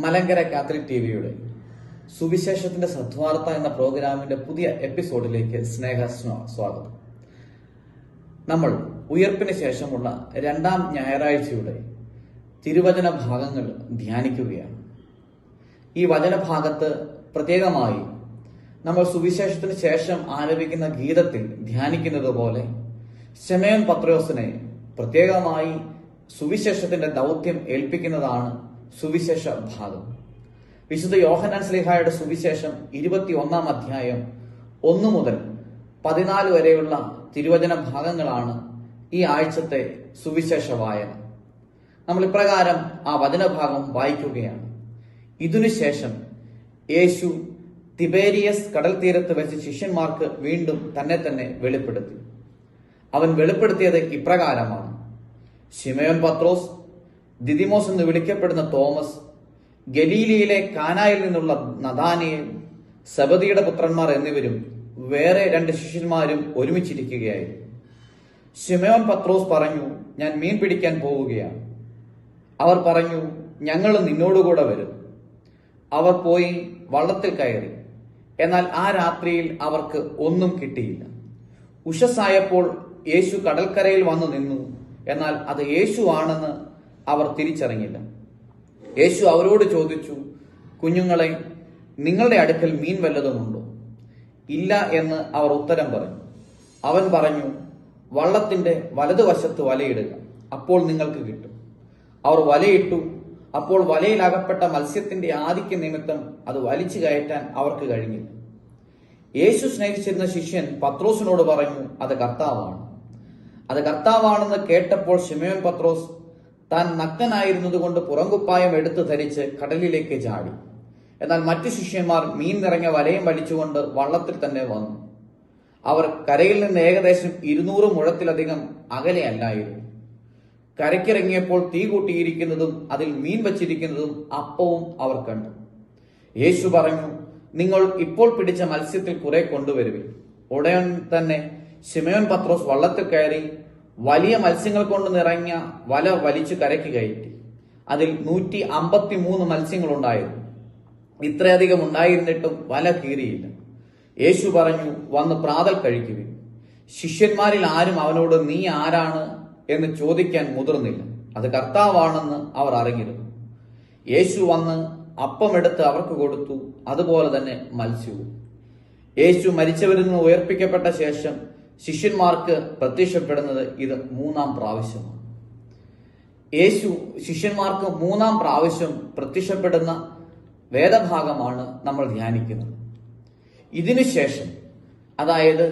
Malankara Catholic ടിവിയുടെ സുവിശേഷത്തിന്റെ സദ്വാർത്ത എന്ന പ്രോഗ്രാമിന്റെ പുതിയ എപ്പിസോഡിലേക്ക് സ്വാഗതം. നമ്മൾ ഉയർപ്പിന് ശേഷമുള്ള രണ്ടാം ഞായറാഴ്ചയുടെ തിരുവചന ഭാഗങ്ങൾ ധ്യാനിക്കുകയാണ്. ഈ വചനഭാഗത്ത് പ്രത്യേകമായി നമ്മൾ സുവിശേഷത്തിന് ശേഷം ആലപിക്കുന്ന ഗീതത്തിൽ ധ്യാനിക്കുന്നത് പോലെ ശിമയോൻ പത്രോസിനെ പ്രത്യേകമായി സുവിശേഷത്തിന്റെ ദൗത്യം ഏൽപ്പിക്കുന്നതാണ് സുവിശേഷ ഭാഗം. വിശുദ്ധ യോഹന്നാൻ ശ്ലീഹായുടെ സുവിശേഷം 21 അധ്യായം 1 മുതൽ 14 വരെയുള്ള തിരുവചന ഭാഗങ്ങളാണ് ഈ ആഴ്ചത്തെ സുവിശേഷ വായന. നമ്മൾ ഇപ്രകാരം ആ വചനഭാഗം വായിക്കുകയാണ്. ഇതിനുശേഷം യേശു തിബേരിയസ് കടൽ തീരത്ത് വെച്ച് ശിഷ്യന്മാർക്ക് വീണ്ടും തന്നെ വെളിപ്പെടുത്തി. അവൻ വെളിപ്പെടുത്തിയത് ഇപ്രകാരമാണ്: ശിമയോൻ പത്രോസ്, ദിദിമോസ് എന്ന് വിളിക്കപ്പെടുന്ന തോമസ്, ഗലീലിയിലെ കാനായിൽ നിന്നുള്ള നഥാനിയേൽ, സെബദിയുടെ പുത്രന്മാർ എന്നിവരും വേറെ 2 ശിഷ്യന്മാരും ഒരുമിച്ചിരിക്കുകയായിരുന്നു. ശിമയോൻ പത്രോസ് പറഞ്ഞു, ഞാൻ മീൻ പിടിക്കാൻ പോവുകയാണ്. അവർ പറഞ്ഞു, ഞങ്ങൾ നിന്നോടുകൂടെ വരും. അവർ പോയി വള്ളത്തിൽ കയറി. എന്നാൽ ആ രാത്രിയിൽ അവർക്ക് ഒന്നും കിട്ടിയില്ല. ഉഷസ്സായപ്പോൾ യേശു കടൽക്കരയിൽ വന്നു നിന്നു. എന്നാൽ അത് യേശു ആണെന്ന് അവർ തിരിച്ചറിഞ്ഞില്ല. യേശു അവരോട് ചോദിച്ചു, കുഞ്ഞുങ്ങളെ, നിങ്ങളുടെ അടുക്കൽ മീൻ വല്ലതുമുണ്ടോ? ഇല്ല എന്ന് അവർ ഉത്തരം പറഞ്ഞു. അവൻ പറഞ്ഞു, വള്ളത്തിന്റെ വലതുവശത്ത് വലയിടുക, അപ്പോൾ നിങ്ങൾക്ക് കിട്ടും. അവർ വലയിട്ടു. അപ്പോൾ വലയിൽ അകപ്പെട്ട മത്സ്യത്തിന്റെ ആധിക്യ നിമിത്തം അത് വലിച്ചു കയറ്റാൻ അവർക്ക് കഴിഞ്ഞില്ല. യേശു സ്നേഹിച്ചിരുന്ന ശിഷ്യൻ പത്രോസിനോട് പറഞ്ഞു, അത് കർത്താവാണ്. അത് കർത്താവാണെന്ന് കേട്ടപ്പോൾ ശിമയോൻ പത്രോസ് താൻ നഗ്നനായിരുന്നത് കൊണ്ട് പുറംകുപ്പായം എടുത്തു ധരിച്ച് കടലിലേക്ക് ചാടി. എന്നാൽ മറ്റു ശിഷ്യന്മാർ മീൻ നിറഞ്ഞ വലയും വലിച്ചുകൊണ്ട് വള്ളത്തിൽ തന്നെ വന്നു. അവർ കരയിൽ നിന്ന് ഏകദേശം 200 മുഴത്തിലധികം അകലെയല്ലായിരുന്നു. കരയ്ക്കിറങ്ങിയപ്പോൾ തീ കൂട്ടിയിരിക്കുന്നതും അതിൽ മീൻ വച്ചിരിക്കുന്നതും അപ്പവും അവർ കണ്ടു. യേശു പറഞ്ഞു, നിങ്ങൾ ഇപ്പോൾ പിടിച്ച മത്സ്യത്തിൽ കുറെ കൊണ്ടുവരുവിൻ. ഉടൻ തന്നെ ശിമയോൻ പത്രോസ് വള്ളത്തിൽ കയറി വലിയ മത്സ്യങ്ങൾ കൊണ്ട് നിറഞ്ഞ വല വലിച്ചു കരയ്ക്ക് കയറ്റി. അതിൽ 153 മത്സ്യങ്ങളുണ്ടായിരുന്നു. ഇത്രയധികം ഉണ്ടായിരുന്നിട്ടും വല കീറിയില്ല. യേശു പറഞ്ഞു, വന്ന് പ്രാതൽ കഴിക്കുവിൻ. ശിഷ്യന്മാരിൽ ആരും അവനോട് നീ ആരാണ് എന്ന് ചോദിക്കാൻ മുതിർന്നില്ല. അത് കർത്താവാണെന്ന് അവർ അറിഞ്ഞിരുന്നു. യേശു വന്ന് അപ്പമെടുത്ത് അവർക്ക് കൊടുത്തു. അതുപോലെ തന്നെ മത്സ്യവും. യേശു മരിച്ചവരിൽ നിന്ന് ഉയർപ്പിക്കപ്പെട്ട ശേഷം ശിഷ്യന്മാർക്ക് പ്രത്യക്ഷപ്പെടുന്നത് ഇത് 3-ാം പ്രാവശ്യമാണ്. യേശു ശിഷ്യന്മാർക്ക് 3-ാം പ്രാവശ്യം പ്രത്യക്ഷപ്പെടുന്ന വേദഭാഗമാണ് നമ്മൾ ധ്യാനിക്കുന്നത്. ഇതിനുശേഷം, അതായത്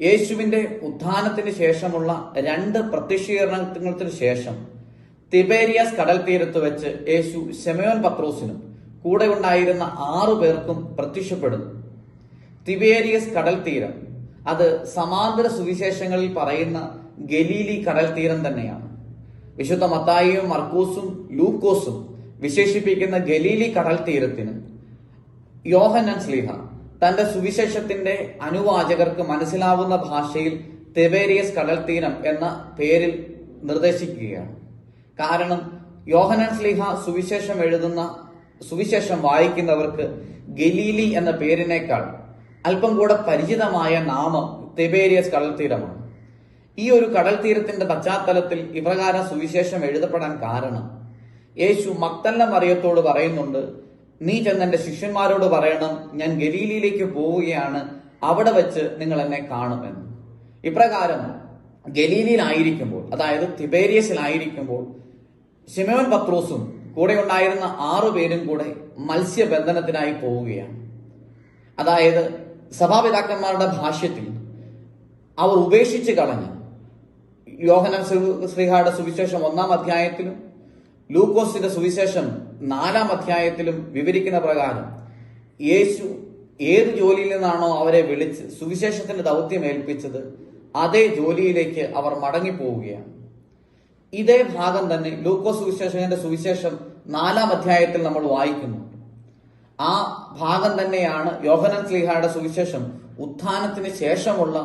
യേശുവിന്റെ ഉത്ഥാനത്തിന് ശേഷമുള്ള 2 പ്രത്യക്ഷീകരണത്തിന് ശേഷം തിബേരിയസ് കടൽ തീരത്ത് വെച്ച് യേശു ശിമയോൻ പത്രോസിനും കൂടെ ഉണ്ടായിരുന്ന 6 പേർക്കും പ്രത്യക്ഷപ്പെടുന്നു. തിബേരിയസ് കടൽ തീരം അത് സമാന്തര സുവിശേഷങ്ങളിൽ പറയുന്ന ഗലീലി കടൽ തീരം തന്നെയാണ്. വിശുദ്ധ മത്തായിയും മർക്കോസും ലൂക്കോസും വിശേഷിപ്പിക്കുന്ന ഗലീലി കടൽ തീരത്തിന് യോഹന്നാൻ ശ്ലീഹ തന്റെ സുവിശേഷത്തിന്റെ അനുവാചകർക്ക് മനസ്സിലാവുന്ന ഭാഷയിൽ തിബേരിയസ് കടൽ തീരം എന്ന പേരിൽ നിർദ്ദേശിക്കുകയാണ്. കാരണം യോഹന്നാൻ ശ്ലീഹ സുവിശേഷം വായിക്കുന്നവർക്ക് ഗലീലി എന്ന പേരിനേക്കാൾ അല്പം കൂടെ പരിചിതമായ നാമം തിബേരിയസ് കടൽ തീരമാണ്. ഈ ഒരു കടൽ തീരത്തിന്റെ പശ്ചാത്തലത്തിൽ ഇപ്രകാരം സുവിശേഷം എഴുതപ്പെടാൻ കാരണം, യേശു മഗ്ദലന മറിയത്തോട് പറയുന്നുണ്ട്, നീ ചെന്ന് എന്റെ ശിഷ്യന്മാരോട് പറയണം, ഞാൻ ഗലീലിയിലേക്ക് പോവുകയാണ്, അവിടെ വെച്ച് നിങ്ങൾ എന്നെ കാണുമെന്ന്. ഇപ്രകാരം ഗലീലിയിലായിരിക്കുമ്പോൾ, അതായത് തിബേരിയസിലായിരിക്കുമ്പോൾ, ശിമയോൻ പത്രോസും കൂടെ ഉണ്ടായിരുന്ന 6 പേരും കൂടെ മത്സ്യബന്ധനത്തിനായി പോവുകയാണ്. അതായത് സഭാപിതാക്കന്മാരുടെ ഭാഷ്യത്തിൽ അവർ ഉപേക്ഷിച്ച് കളഞ്ഞ് യോഹന്നാൻ ശ്ലീഹായുടെ സുവിശേഷം 1-ാം അധ്യായത്തിലും ലൂക്കോസിന്റെ സുവിശേഷം 4-ാം അധ്യായത്തിലും വിവരിക്കുന്ന പ്രകാരം യേശു ഏത് ജോലിയിൽ നിന്നാണോ അവരെ വിളിച്ച് സുവിശേഷത്തിന്റെ ദൗത്യം ഏൽപ്പിച്ചത്, അതേ ജോലിയിലേക്ക് അവർ മടങ്ങിപ്പോവുകയാണ്. ഇതേ ഭാഗം തന്നെ ലൂക്കോസ് സുവിശേഷകന്റെ സുവിശേഷം 4-ാം അധ്യായത്തിൽ നമ്മൾ വായിക്കുന്നു. ആ ഭാഗം തന്നെയാണ് യോഹന്നാൻ ശ്ലീഹായുടെ സുവിശേഷം ഉത്ഥാനത്തിന് ശേഷമുള്ള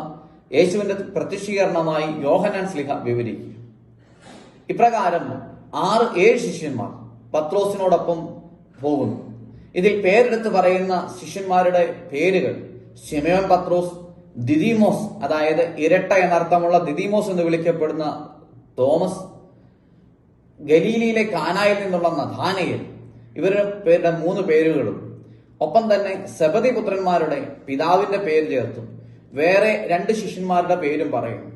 യേശുവിന്റെ പ്രത്യക്ഷീകരണമായി യോഹന്നാൻ ശ്ലീഹ വിവരിക്കുക. ഇപ്രകാരം 6-7 ശിഷ്യന്മാർ പത്രോസിനോടൊപ്പം പോകുന്നു. ഇതിൽ പേരെടുത്ത് പറയുന്ന ശിഷ്യന്മാരുടെ പേരുകൾ ശിമയോൻ പത്രോസ്, ദിദിമോസ്, അതായത് ഇരട്ട എന്നർത്ഥമുള്ള ദിദിമോസ് എന്ന് വിളിക്കപ്പെടുന്ന തോമസ്, ഗലീലിയിലെ കാനായിൽ നിന്നുള്ള നഥാനയേൽ, ഇവരുടെ പേരുടെ 3 പേരുകളും ഒപ്പം തന്നെ സെബദി പുത്രന്മാരുടെ പിതാവിന്റെ പേര് ചേർത്തും വേറെ 2 ശിഷ്യന്മാരുടെ പേരും പറയുന്നു.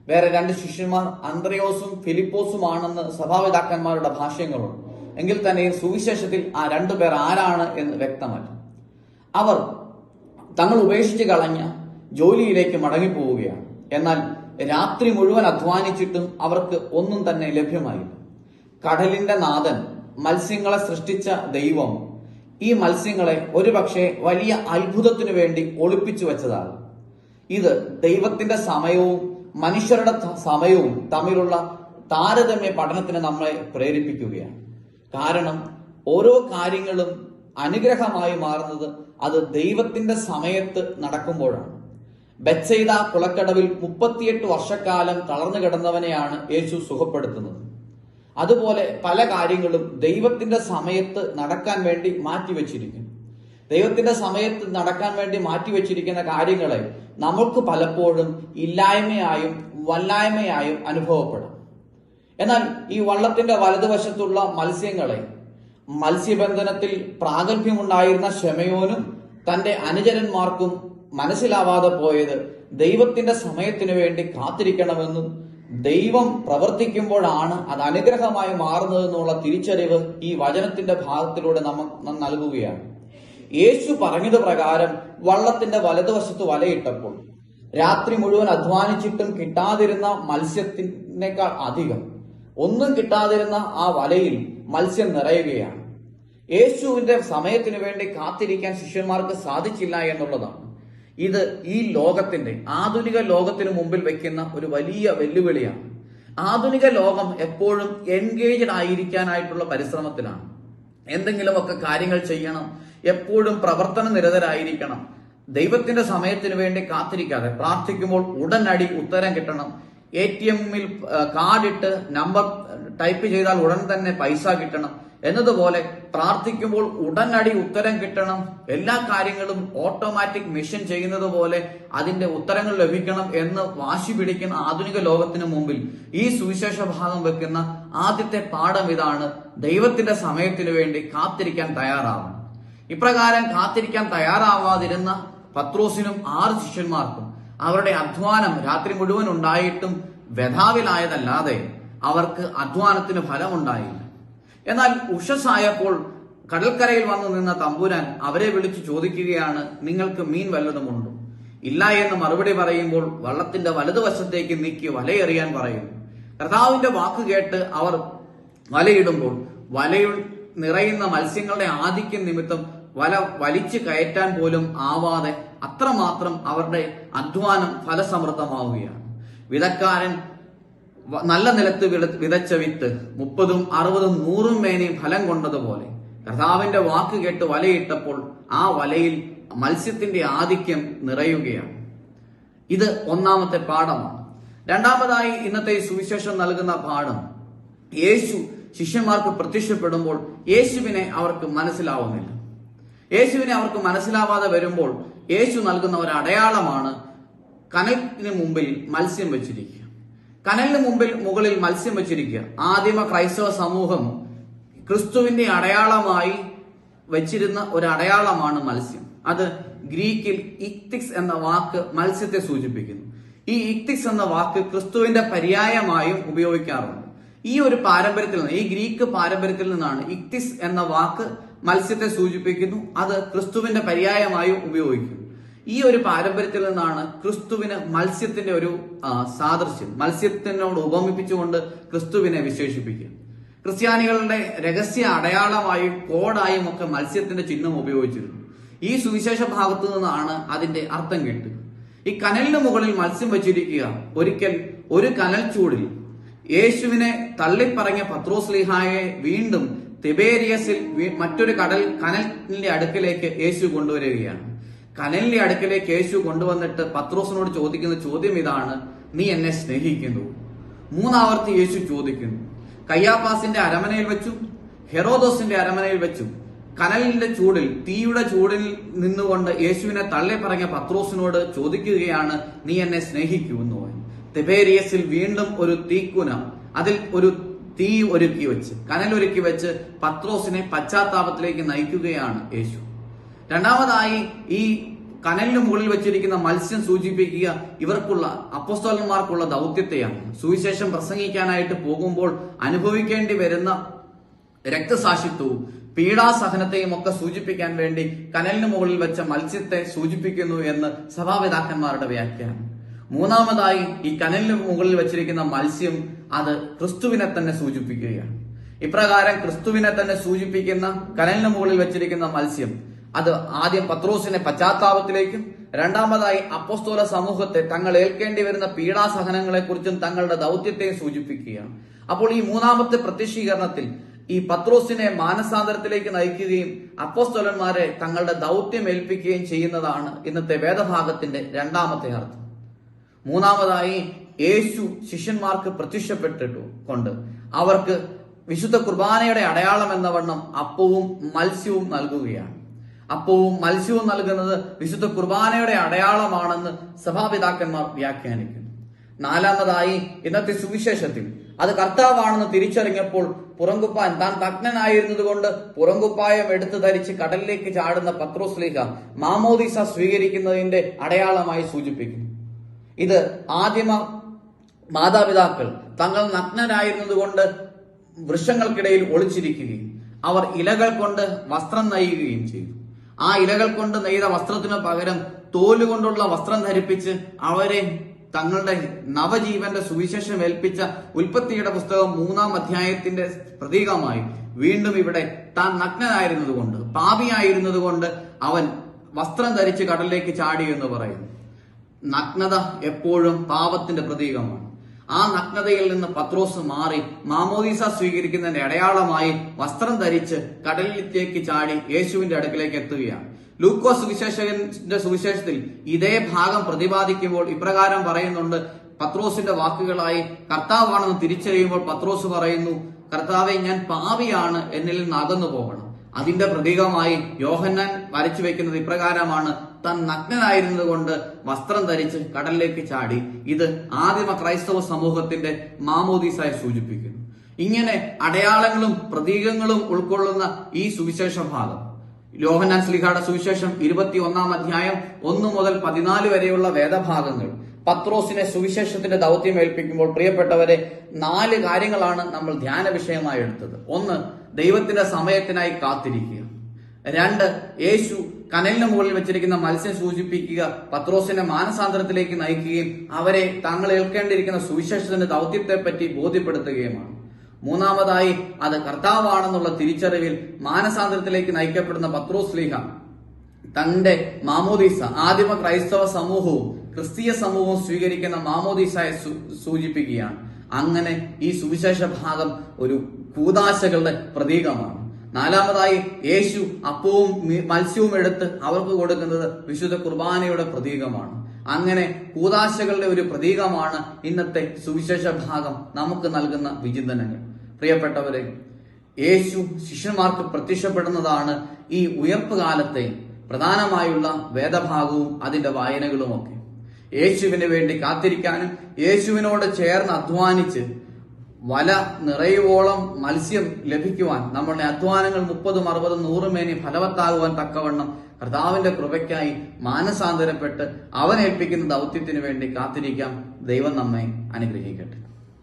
വേറെ 2 ശിഷ്യന്മാർ അന്ത്രയോസും ഫിലിപ്പോസുമാണെന്ന് സഭാപിതാക്കന്മാരുടെ ഭാഷ്യങ്ങളുണ്ട്. എങ്കിൽ തന്നെയും സുവിശേഷത്തിൽ ആ 2 പേർ ആരാണ് എന്ന് വ്യക്തമല്ല. അവർ തങ്ങൾ ഉപേക്ഷിച്ച് കളഞ്ഞ ജോലിയിലേക്ക് മടങ്ങിപ്പോവുകയാണ്. എന്നാൽ രാത്രി മുഴുവൻ അധ്വാനിച്ചിട്ടും അവർക്ക് ഒന്നും തന്നെ ലഭ്യമായില്ല. കടലിന്റെ നാഥൻ, മത്സ്യങ്ങളെ സൃഷ്ടിച്ച ദൈവം ഈ മത്സ്യങ്ങളെ ഒരുപക്ഷെ വലിയ അത്ഭുതത്തിനു വേണ്ടി ഒളിപ്പിച്ചു വെച്ചതാണ്. ഇത് ദൈവത്തിന്റെ സമയവും മനുഷ്യരുടെ സമയവും തമ്മിലുള്ള താരതമ്യ പഠനത്തിന് നമ്മളെ പ്രേരിപ്പിക്കുകയാണ്. കാരണം ഓരോ കാര്യങ്ങളും അനുഗ്രഹമായി മാറുന്നത് അത് ദൈവത്തിന്റെ സമയത്ത് നടക്കുമ്പോഴാണ്. ബെത്സയിദ കുളക്കടവിൽ 38 വർഷക്കാലം തളർന്നു കിടന്നവനെയാണ് യേശു സുഖപ്പെടുത്തുന്നത്. അതുപോലെ പല കാര്യങ്ങളും ദൈവത്തിന്റെ സമയത്ത് നടക്കാൻ വേണ്ടി മാറ്റിവെച്ചിരിക്കും. ദൈവത്തിന്റെ സമയത്ത് നടക്കാൻ വേണ്ടി മാറ്റിവെച്ചിരിക്കുന്ന കാര്യങ്ങളെ നമുക്ക് പലപ്പോഴും ഇല്ലായ്മയായും വല്ലായ്മയായും അനുഭവപ്പെടും. എന്നാൽ ഈ വള്ളത്തിന്റെ വലതുവശത്തുള്ള മത്സ്യങ്ങളെ മത്സ്യബന്ധനത്തിൽ പ്രാഗൽഭ്യമുണ്ടായിരുന്ന ശിമയോനും തന്റെ അനുചരന്മാർക്കും മനസ്സിലാവാതെ പോയത് ദൈവത്തിന്റെ സമയത്തിനു വേണ്ടി കാത്തിരിക്കണമെന്നും ദൈവം പ്രവർത്തിക്കുമ്പോഴാണ് അത് അനുഗ്രഹമായി മാറുന്നതെന്നുള്ള തിരിച്ചറിവ് ഈ വചനത്തിന്റെ ഭാഗത്തിലൂടെ നമുക്ക് നൽകുകയാണ്. യേശു പറഞ്ഞത് പ്രകാരം വള്ളത്തിന്റെ വലതുവശത്ത് വലയിട്ടപ്പോൾ രാത്രി മുഴുവൻ അധ്വാനിച്ചിട്ടും കിട്ടാതിരുന്ന മത്സ്യത്തിനേക്കാൾ അധികം ഒന്നും കിട്ടാതിരുന്ന ആ വലയിൽ മത്സ്യം നിറയുകയാണ്. യേശുവിന്റെ സമയത്തിനു വേണ്ടി കാത്തിരിക്കാൻ ശിഷ്യന്മാർക്ക് സാധിച്ചില്ല എന്നുള്ളതാണ്. ഇത് ഈ ലോകത്തിന്റെ ആധുനിക ലോകത്തിന് മുമ്പിൽ വെക്കുന്ന ഒരു വലിയ വെല്ലുവിളിയാണ്. ആധുനിക ലോകം എപ്പോഴും എൻഗേജ്ഡ് ആയിരിക്കാനായിട്ടുള്ള പരിശ്രമത്തിലാണ്. എന്തെങ്കിലുമൊക്കെ കാര്യങ്ങൾ ചെയ്യണം, എപ്പോഴും പ്രവർത്തന നിരതരായിരിക്കണം, ദൈവത്തിന്റെ സമയത്തിന് വേണ്ടി കാത്തിരിക്കാതെ പ്രാർത്ഥിക്കുമ്പോൾ ഉടനടി ഉത്തരം കിട്ടണം, ATM-ൽ കാർഡിട്ട് നമ്പർ ടൈപ്പ് ചെയ്താൽ ഉടൻ തന്നെ പൈസ കിട്ടണം എന്നതുപോലെ പ്രാർത്ഥിക്കുമ്പോൾ ഉടനടി ഉത്തരം കിട്ടണം, എല്ലാ കാര്യങ്ങളും ഓട്ടോമാറ്റിക് മെഷീൻ ചെയ്യുന്നത് പോലെ അതിന്റെ ഉത്തരങ്ങൾ ലഭിക്കണം എന്ന് വാശി പിടിക്കുന്ന ആധുനിക ലോകത്തിന് മുമ്പിൽ ഈ സുവിശേഷ ഭാഗം വെക്കുന്ന ആദ്യത്തെ പാഠം ഇതാണ്: ദൈവത്തിന്റെ സമയത്തിനു വേണ്ടി കാത്തിരിക്കാൻ തയ്യാറാവണം. ഇപ്രകാരം കാത്തിരിക്കാൻ തയ്യാറാവാതിരുന്ന പത്രോസിനും 6 ശിഷ്യന്മാർക്കും അവരുടെ അധ്വാനം രാത്രി മുഴുവൻ ഉണ്ടായിട്ടും വ്യഥാവിലായതല്ലാതെ അവർക്ക് അധ്വാനത്തിന് ഫലമുണ്ടായില്ല. എന്നാൽ ഉഷസ്സായപ്പോൾ കടൽക്കരയിൽ വന്നു നിന്ന തമ്പുരാൻ അവരെ വിളിച്ചു ചോദിക്കുകയാണ്, നിങ്ങൾക്ക് മീൻ വല്ലതുമുണ്ടോ? ഇല്ല എന്ന് മറുപടി പറയുമ്പോൾ വള്ളത്തിന്റെ വലതുവശത്തേക്ക് നീക്കി വലയെറിയാൻ പറയുന്നു. കർത്താവിന്റെ വാക്ക് കേട്ട് അവർ വലയിടുമ്പോൾ വലയിൽ നിറയുന്ന മത്സ്യങ്ങളുടെ ആധിക്യം നിമിത്തം വല വലിച്ചു കയറ്റാൻ പോലും ആവാതെ അത്രമാത്രം അവരുടെ അധ്വാനം ഫലസമൃദ്ധമാവുകയാണ്. വിതക്കാരൻ നല്ല നിലത്ത് വിതച്ച വിത്ത് 30, 60, 100 മേനി ഫലം കൊണ്ടതുപോലെ കർത്താവിന്റെ വാക്ക് കേട്ട് വലയിട്ടപ്പോൾ ആ വലയിൽ മത്സ്യത്തിന്റെ ആധിക്യം നിറയുകയാണ്. ഇത് ഒന്നാമത്തെ പാഠമാണ്. രണ്ടാമതായി ഇന്നത്തെ സുവിശേഷം നൽകുന്ന പാഠം, യേശു ശിഷ്യന്മാർക്ക് പ്രത്യക്ഷപ്പെടുമ്പോൾ യേശുവിനെ അവർക്ക് മനസ്സിലാവുന്നില്ല. യേശുവിനെ അവർക്ക് മനസ്സിലാവാതെ വരുമ്പോൾ യേശു നൽകുന്ന ഒരു അടയാളമാണ് കനലിന് മുമ്പിൽ മത്സ്യം വെച്ചിരിക്കുക. കനലിന് മുകളിൽ മത്സ്യം വെച്ചിരിക്കുക. ആദിമ ക്രൈസ്തവ സമൂഹം ക്രിസ്തുവിന്റെ അടയാളമായി വെച്ചിരുന്ന ഒരു അടയാളമാണ് മത്സ്യം. അത് ഗ്രീക്കിൽ ഇക്തിക്സ് എന്ന വാക്ക് മത്സ്യത്തെ സൂചിപ്പിക്കുന്നു. ഈ ഇക്തിക്സ് എന്ന വാക്ക് ക്രിസ്തുവിന്റെ പര്യായമായും ഉപയോഗിക്കാറുണ്ട്. ഈ ഒരു പാരമ്പര്യത്തിൽ നിന്ന്, ഈ ഗ്രീക്ക് പാരമ്പര്യത്തിൽ നിന്നാണ് ഇക്തിസ് എന്ന വാക്ക് മത്സ്യത്തെ സൂചിപ്പിക്കുന്നു. അത് ക്രിസ്തുവിന്റെ പര്യായമായും ഉപയോഗിക്കുന്നു. ഈ ഒരു പാരമ്പര്യത്തിൽ നിന്നാണ് ക്രിസ്തുവിന് മത്സ്യത്തിന്റെ ഒരു സാദൃശ്യം, മത്സ്യത്തിനോട് ഉപമിപ്പിച്ചുകൊണ്ട് ക്രിസ്തുവിനെ വിശേഷിപ്പിക്കുക. ക്രിസ്ത്യാനികളുടെ രഹസ്യ അടയാളമായും കോഡായും ഒക്കെ മത്സ്യത്തിന്റെ ചിഹ്നം ഉപയോഗിച്ചിരുന്നു. ഈ സുവിശേഷ ഭാഗത്തു നിന്നാണ് അതിന്റെ അർത്ഥം കിട്ടുക. ഈ കനലിന് മുകളിൽ മത്സ്യം വെച്ചിരിക്കുക. ഒരിക്കൽ ഒരു കനൽ ചൂടിൽ യേശുവിനെ തള്ളിപ്പറഞ്ഞ പത്രോസ്ലീഹായെ വീണ്ടും തിബേരിയസിൽ മറ്റൊരു കനലിന്റെ അടുക്കലേക്ക് യേശു കൊണ്ടുവരികയാണ്. കനലിന്റെ അടുക്കലേക്ക് യേശു കൊണ്ടുവന്നിട്ട് പത്രോസിനോട് ചോദിക്കുന്ന ചോദ്യം ഇതാണ്: നീ എന്നെ സ്നേഹിക്കുന്നു? 3 ആവർത്തി യേശു ചോദിക്കുന്നു. കയ്യാപ്പാസിന്റെ അരമനയിൽ വെച്ചും ഹെറോദോസിന്റെ അരമനയിൽ വെച്ചും കനലിന്റെ ചൂടിൽ, തീയുടെ ചൂടിൽ നിന്നുകൊണ്ട് യേശുവിനെ തള്ളി പറഞ്ഞ പത്രോസിനോട് ചോദിക്കുകയാണ്, നീ എന്നെ സ്നേഹിക്കുമെന്ന് പറയും. തിബേരിയസിൽ വീണ്ടും ഒരു തീക്കുന, അതിൽ ഒരു തീ ഒരുക്കി വെച്ച്, കനലൊരുക്കി വെച്ച് പത്രോസിനെ പശ്ചാത്താപത്തിലേക്ക് നയിക്കുകയാണ് യേശു. രണ്ടാമതായി ഈ കനലിന് മുകളിൽ വെച്ചിരിക്കുന്ന മത്സ്യം സൂചിപ്പിക്കുക ഇവർക്കുള്ള, അപ്പോസ്തലന്മാർക്കുള്ള ദൗത്യത്തെയാണ്. സുവിശേഷം പ്രസംഗിക്കാനായിട്ട് പോകുമ്പോൾ അനുഭവിക്കേണ്ടി വരുന്ന രക്തസാക്ഷിത്വവും പീഡാസഹനത്തെയും ഒക്കെ സൂചിപ്പിക്കാൻ വേണ്ടി കനലിന് മുകളിൽ വെച്ച മത്സ്യത്തെ സൂചിപ്പിക്കുന്നു എന്ന് സഭാപിതാക്കന്മാരുടെ വ്യാഖ്യാനം. മൂന്നാമതായി ഈ കനലിന് മുകളിൽ വെച്ചിരിക്കുന്ന മത്സ്യം അത് ക്രിസ്തുവിനെ തന്നെ സൂചിപ്പിക്കുകയാണ്. ഇപ്രകാരം ക്രിസ്തുവിനെ തന്നെ സൂചിപ്പിക്കുന്ന കനലിന് മുകളിൽ വെച്ചിരിക്കുന്ന മത്സ്യം അത് ആദ്യം പത്രോസിനെ പശ്ചാത്താപത്തിലേക്കും, രണ്ടാമതായി അപ്പോസ്തല സമൂഹത്തെ തങ്ങൾ ഏൽക്കേണ്ടി വരുന്ന പീഡാസഹനങ്ങളെ കുറിച്ചും തങ്ങളുടെ ദൗത്യത്തെയും സൂചിപ്പിക്കുകയാണ്. അപ്പോൾ ഈ മൂന്നാമത്തെ പ്രത്യക്ഷീകരണത്തിൽ ഈ പത്രോസിനെ മാനസാന്തരത്തിലേക്ക് നയിക്കുകയും അപ്പോസ്തലന്മാരെ തങ്ങളുടെ ദൗത്യം ഏൽപ്പിക്കുകയും ചെയ്യുന്നതാണ് ഇന്നത്തെ വേദഭാഗത്തിന്റെ രണ്ടാമത്തെ അർത്ഥം. മൂന്നാമതായി യേശു ശിഷ്യന്മാർക്ക് പ്രത്യക്ഷപ്പെട്ടിട്ടുണ്ട് അവർക്ക് വിശുദ്ധ കുർബാനയുടെ അടയാളം എന്ന വണ്ണം അപ്പവും മത്സ്യവും നൽകുകയാണ്. അപ്പവും മത്സ്യവും നൽകുന്നത് വിശുദ്ധ കുർബാനയുടെ അടയാളമാണെന്ന് സഭാപിതാക്കന്മാർ വ്യാഖ്യാനിക്കുന്നു. നാലാമതായി ഇന്നത്തെ സുവിശേഷത്തിൽ അത് കർത്താവാണെന്ന് തിരിച്ചറിഞ്ഞപ്പോൾ പുറങ്കുപ്പാൻ, താൻ നഗ്നനായിരുന്നത് കൊണ്ട് പുറങ്കുപ്പായം എടുത്തു ധരിച്ച് കടലിലേക്ക് ചാടുന്ന പത്രോസ്ലീഹ മാമോദീസ സ്വീകരിക്കുന്നതിന്റെ അടയാളമായി സൂചിപ്പിക്കുന്നു. ഇത് ആദിമ മാതാപിതാക്കൾ തങ്ങൾ നഗ്നരായിരുന്നത് കൊണ്ട് വൃക്ഷങ്ങൾക്കിടയിൽ ഒളിച്ചിരിക്കുകയും അവർ ഇലകൾ കൊണ്ട് വസ്ത്രം നെയ്യുകയും ചെയ്തു. ആ ഇലകൾ കൊണ്ട് നെയ്ത വസ്ത്രത്തിനു പകരം തോലുകൊണ്ടുള്ള വസ്ത്രം ധരിപ്പിച്ച് അവരെ തങ്ങളുടെ നവജീവന്റെ സുവിശേഷം ഏൽപ്പിച്ച ഉൽപ്പത്തിയുടെ പുസ്തകം 3-ാം അധ്യായത്തിന്റെ പ്രതീകമായി വീണ്ടും ഇവിടെ താൻ നഗ്നനായിരുന്നത് കൊണ്ട്, പാപിയായിരുന്നത് കൊണ്ട് അവൻ വസ്ത്രം ധരിച്ച് കടലിലേക്ക് ചാടി എന്ന് പറയുന്നു. നഗ്നത എപ്പോഴും പാപത്തിന്റെ പ്രതീകമാണ്. ആ നഗ്നതയിൽ നിന്ന് പത്രോസ് മാറി മാമോദീസ സ്വീകരിക്കുന്നതിന്റെ അടയാളമായി വസ്ത്രം ധരിച്ച് കടലിലേക്ക് ചാടി യേശുവിന്റെ അടുക്കിലേക്ക് എത്തുകയാണ്. ലൂക്കോസ് സുവിശേഷകന്റെ സുവിശേഷത്തിൽ ഇതേ ഭാഗം പ്രതിപാദിക്കുമ്പോൾ ഇപ്രകാരം പറയുന്നുണ്ട്. പത്രോസിന്റെ വാക്കുകളായി കർത്താവാണെന്ന് തിരിച്ചറിയുമ്പോൾ പത്രോസ് പറയുന്നു, കർത്താവെ, ഞാൻ പാപിയാണ്, എന്നിൽ നിന്ന് അകന്നു പോകണം. അതിന്റെ പ്രതീകമായി യോഹന്നാൻ വരച്ചു വെക്കുന്നത് ഇപ്രകാരമാണ്, താൻ നഗ്നനായിരുന്നത് കൊണ്ട് വസ്ത്രം ധരിച്ച് കടലിലേക്ക് ചാടി. ഇത് ആദിമ ക്രൈസ്തവ സമൂഹത്തിന്റെ മാമോദീസായി സൂചിപ്പിക്കുന്നു. ഇങ്ങനെ അടയാളങ്ങളും പ്രതീകങ്ങളും ഉൾക്കൊള്ളുന്ന ഈ സുവിശേഷ ഭാഗം യോഹന്നാൻ ശ്ലീഹായുടെ സുവിശേഷം 21-ാം അധ്യായം 1 മുതൽ 14 വരെയുള്ള വേദഭാഗങ്ങൾ പത്രോസിനെ സുവിശേഷത്തിന്റെ ദൗത്യം ഏൽപ്പിക്കുമ്പോൾ പ്രിയപ്പെട്ടവരെ 4 കാര്യങ്ങളാണ് നമ്മൾ ധ്യാന വിഷയമായി എടുത്തത്. 1, ദൈവത്തിന്റെ സമയത്തിനായി കാത്തിരിക്കുക. 2, യേശു കനലിന് മുകളിൽ വെച്ചിരിക്കുന്ന മത്സ്യം സൂചിപ്പിക്കുക പത്രോസിനെ മാനസാന്തരത്തിലേക്ക് നയിക്കുകയും അവരെ തങ്ങൾ ഏൽക്കേണ്ടിയിരിക്കുന്ന സുവിശേഷത്തിന്റെ ദൗത്യത്തെ പറ്റി ബോധ്യപ്പെടുത്തുകയുമാണ്. 3-മതായി അത് കർത്താവാണെന്നുള്ള തിരിച്ചറിവിൽ മാനസാന്തരത്തിലേക്ക് നയിക്കപ്പെടുന്ന പത്രോസ്ലീഹ തന്റെ മാമോദീസ, ആദിമ ക്രൈസ്തവ സമൂഹവും ക്രിസ്തീയ സമൂഹവും സ്വീകരിക്കുന്ന മാമോദീസയെ സൂചിപ്പിക്കുകയാണ്. അങ്ങനെ ഈ സുവിശേഷ ഭാഗം ഒരു കൂദാശകളുടെ പ്രതീകമാണ്. 4-മതായി യേശു അപ്പവും മത്സ്യവും എടുത്ത് അവർക്ക് കൊടുക്കുന്നത് വിശുദ്ധ കുർബാനയുടെ പ്രതീകമാണ്. അങ്ങനെ കൂദാശകളുടെ ഒരു പ്രതീകമാണ് ഇന്നത്തെ സുവിശേഷ ഭാഗം നമുക്ക് നൽകുന്ന വിചിന്തനങ്ങൾ. പ്രിയപ്പെട്ടവരെ, യേശു ശിഷ്യന്മാർക്ക് പ്രത്യക്ഷപ്പെടുന്നതാണ് ഈ ഉയർപ്പ് കാലത്തെ പ്രധാനമായുള്ള വേദഭാഗവും അതിന്റെ വായനകളുമൊക്കെ. യേശുവിന് വേണ്ടി കാത്തിരിക്കാനും യേശുവിനോട് ചേർന്ന് അധ്വാനിച്ച് വല നിറയുവോളം മത്സ്യം ലഭിക്കുവാൻ നമ്മളുടെ അധ്വാനങ്ങൾ 30, 60, 100 മേനി ഫലവത്താകുവാൻ തക്കവണ്ണം കർത്താവിന്റെ കൃപയ്ക്കായി മാനസാന്തരപ്പെട്ട് അവൻ ഏൽപ്പിക്കുന്ന ദൗത്യത്തിന് വേണ്ടി കാത്തിരിക്കാം. ദൈവം നമ്മെ അനുഗ്രഹിക്കട്ടെ.